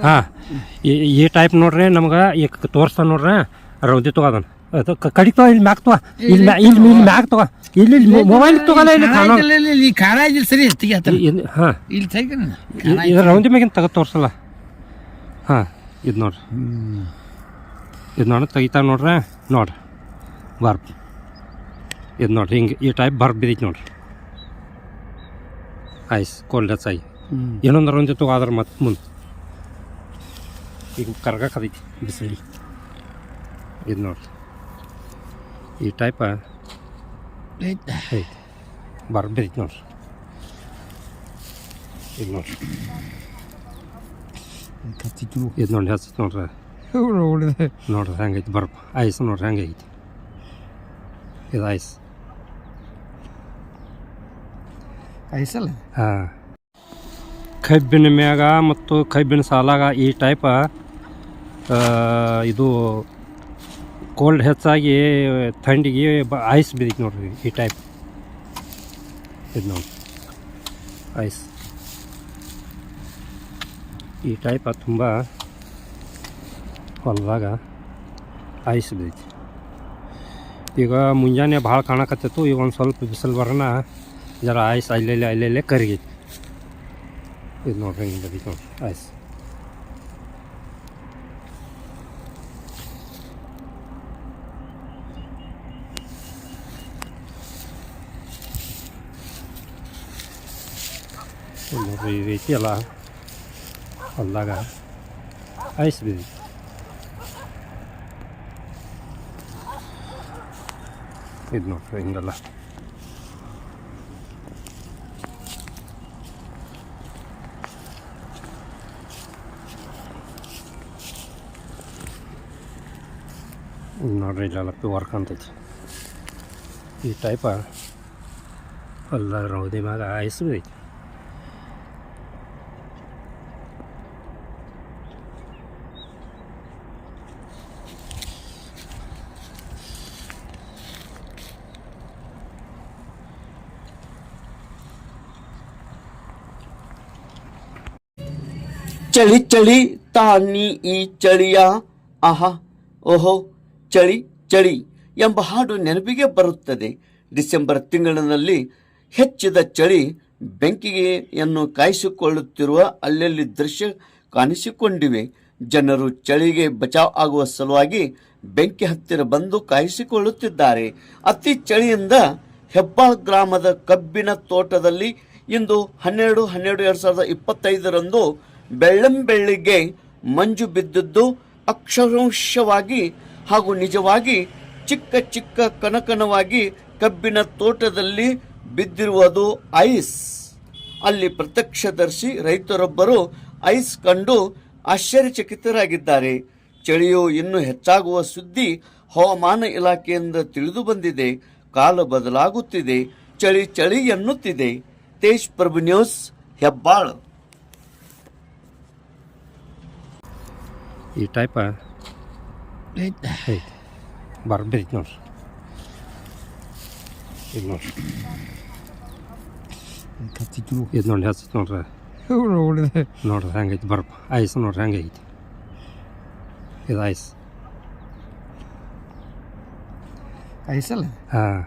ಹಾಂ ಈ ಟೈಪ್ ನೋಡ್ರಿ ನಮ್ಗೆ ಈಗ ತೋರಿಸ್ತಾನೆ ನೋಡ್ರಿ ರೌದಿ ತಗೋದನ್ ಅದು ಕಡಿತವ ಇಲ್ಲಿ ಮ್ಯಾಕ್ ತಗೋ ಇಲ್ಲಿ ಇಲ್ಲಿ ಮ್ಯಾಕ್ ತಗೋ ಇಲ್ಲಿ ಮೊಬೈಲ್ ತಗೋಲ್ಲ ಇಲ್ಲಿ ಖಾರ ಇದಿಲ್ಲ ಸರಿ ಹಾಂ ಇದು ರೌದಿ ಮ್ಯಾಗಿನ ತೆಗೆದು ತೋರಿಸಲ್ಲ ಹಾಂ ಇದು ನೋಡ್ರಿ ಇದು ನೋಡ್ರಿ ತೆಗಿತಾ ನೋಡ್ರಿ ನೋಡ್ರಿ ಬರ್ಬ್ ಇದು ನೋಡ್ರಿ ಹಿಂಗೆ ಈ ಟೈಪ್ ಬರ್ಬ್ ಬಿದ್ದೈತಿ ನೋಡ್ರಿ ಐಸ್ ಕೋಲ್ಡ್ ಹೆಚ್ಚಾಗಿ ಇನ್ನೊಂದು ರೌಂದಿ ತಗೋ ಆದ್ರೆ ಮತ್ತೆ ಮುಂದೆ ಈಗ ಕರ್ಗಕ್ಕದೈತಿ ಬಿಸಿಲಿ ಇದು ನೋಡ್ರಿ ಈ ಟೈಪ ಐತಿ ಬರ್ಬೈತಿ ನೋಡ್ರಿ ಇದು ನೋಡ್ರಿ ಇದು ನೋಡಿ ಹಚ್ಚ ನೋಡ್ರಿ ನೋಡ್ರಿ ಹೆಂಗೈತಿ ಬರ್ಬ್ ಐಸ್ ನೋಡ್ರಿ ಹೆಂಗೈತಿ ಇದು ಐಸ್ ಐಸಲ್ಲ ಹಾಂ ಕಬ್ಬಿನ ಮ್ಯಾಗ ಮತ್ತು ಕಬ್ಬಿನ ಸಾಲಾಗ ಈ ಟೈಪ ಇದು ಕೋಲ್ಡ್ ಹೆಚ್ಚಾಗಿ ಥಂಡಿಗೆ ಐಸ್ ಬಿದ್ದೈತಿ ನೋಡ್ರಿ ಈ ಟೈಪ್ ಇದು ನೋಡಿ ಐಸ್ ಈ ಟೈಪ ತುಂಬ ಹೊಲದಾಗ ಐಸ್ ಬಿದ್ದೈತಿ ಈಗ ಮುಂಜಾನೆ ಭಾಳ ಕಾಣಕತ್ತಿತ್ತು ಈಗ ಒಂದು ಸ್ವಲ್ಪ ಬಿಸಿಲು ಬರೋಣ ಜರ ಐಸ್ ಅಲ್ಲೆಲ್ಲೇ ಕರಿಗೈತಿ ಇದು ನೋಡ್ರಿ ಹಿಂಗೆ ಬದೈತಿ ನೋಡ್ರಿ ಐಸ್ ನೋಡ್ರಿ ಈ ರೀತಿ ಎಲ್ಲ ಹೊಲ್ದಾಗ ಐಸ್ ಬಿದ್ದೈತಿ ಇದು ನೋಡ್ರಿ ಹಿಂಗೆಲ್ಲ ನೋಡ್ರಿ ಇಲ್ಲೆಲ್ಲ ಪ್ಯೂರ್ ಕಾಣ್ತೈತಿ ಈ ಟೈಪ ಹೊಲ್ದಾಗ ರೌದಿ ಮ್ಯಾಗ ಐಸ್ ಬಿದ್ದೈತಿ ಚಳಿ ಚಳಿ ತಾನಿ ಈ ಚಳಿಯ ಆಹಾ ಓಹೋ ಚಳಿ ಚಳಿ ಎಂಬ ಹಾಡು ನೆನಪಿಗೆ ಬರುತ್ತದೆ. ಡಿಸೆಂಬರ್ ತಿಂಗಳಿನಲ್ಲಿ ಹೆಚ್ಚಿದ ಚಳಿ ಬೆಂಕಿಗೆಯನ್ನು ಕಾಯಿಸಿಕೊಳ್ಳುತ್ತಿರುವ ಅಲ್ಲಲ್ಲಿ ದೃಶ್ಯ ಕಾಣಿಸಿಕೊಂಡಿವೆ. ಜನರು ಚಳಿಗೆ ಬಚಾವ್ ಆಗುವ ಸಲುವಾಗಿ ಬೆಂಕಿ ಹತ್ತಿರ ಬಂದು ಕಾಯಿಸಿಕೊಳ್ಳುತ್ತಿದ್ದಾರೆ. ಅತಿ ಚಳಿಯಿಂದ ಹೆಬ್ಬಾಳ್ ಗ್ರಾಮದ ಕಬ್ಬಿನ ತೋಟದಲ್ಲಿ ಇಂದು 12/12/2025 ಬೆಳ್ಳಂಬೆಳ್ಳಿಗೆ ಮಂಜು ಬಿದ್ದಿದ್ದು ಅಕ್ಷರಶಃವಾಗಿ ಹಾಗೂ ನಿಜವಾಗಿ ಚಿಕ್ಕ ಚಿಕ್ಕ ಕನಕನವಾಗಿ ಕಬ್ಬಿನ ತೋಟದಲ್ಲಿ ಬಿದ್ದಿರುವುದು ಐಸ್. ಅಲ್ಲಿ ಪ್ರತ್ಯಕ್ಷದರ್ಶಿ ರೈತರೊಬ್ಬರು ಐಸ್ ಕಂಡು ಆಶ್ಚರ್ಯಚಕಿತರಾಗಿದ್ದಾರೆ. ಚಳಿಯು ಇನ್ನೂ ಹೆಚ್ಚಾಗುವ ಸುದ್ದಿ ಹವಾಮಾನ ಇಲಾಖೆಯಿಂದ ತಿಳಿದು ಬಂದಿದೆ. ಕಾಲ ಬದಲಾಗುತ್ತಿದೆ, ಚಳಿ ಚಳಿ ಎನ್ನುತ್ತಿದೆ. ತೇಜ್ ಪ್ರಭು ನ್ಯೂಸ್, ಹೆಬ್ಬಾಳ್. ಈ ಟೈಪ ಐತಿ ಬರ್ಬೈತಿ ನೋಡ್ರಿ ಇದು ನೋಡ್ರಿ ಇದು ನೋಡಿ ಹಚ್ಚ ನೋಡ್ರಿ ನೋಡ್ರಿ ಹೆಂಗೈತಿ ಬರ್ಬ್ ಐಸ್ ನೋಡ್ರಿ ಹೆಂಗೈತಿ ಇದು ಐಸ್ ಐಸಲ್ಲ ಹಾಂ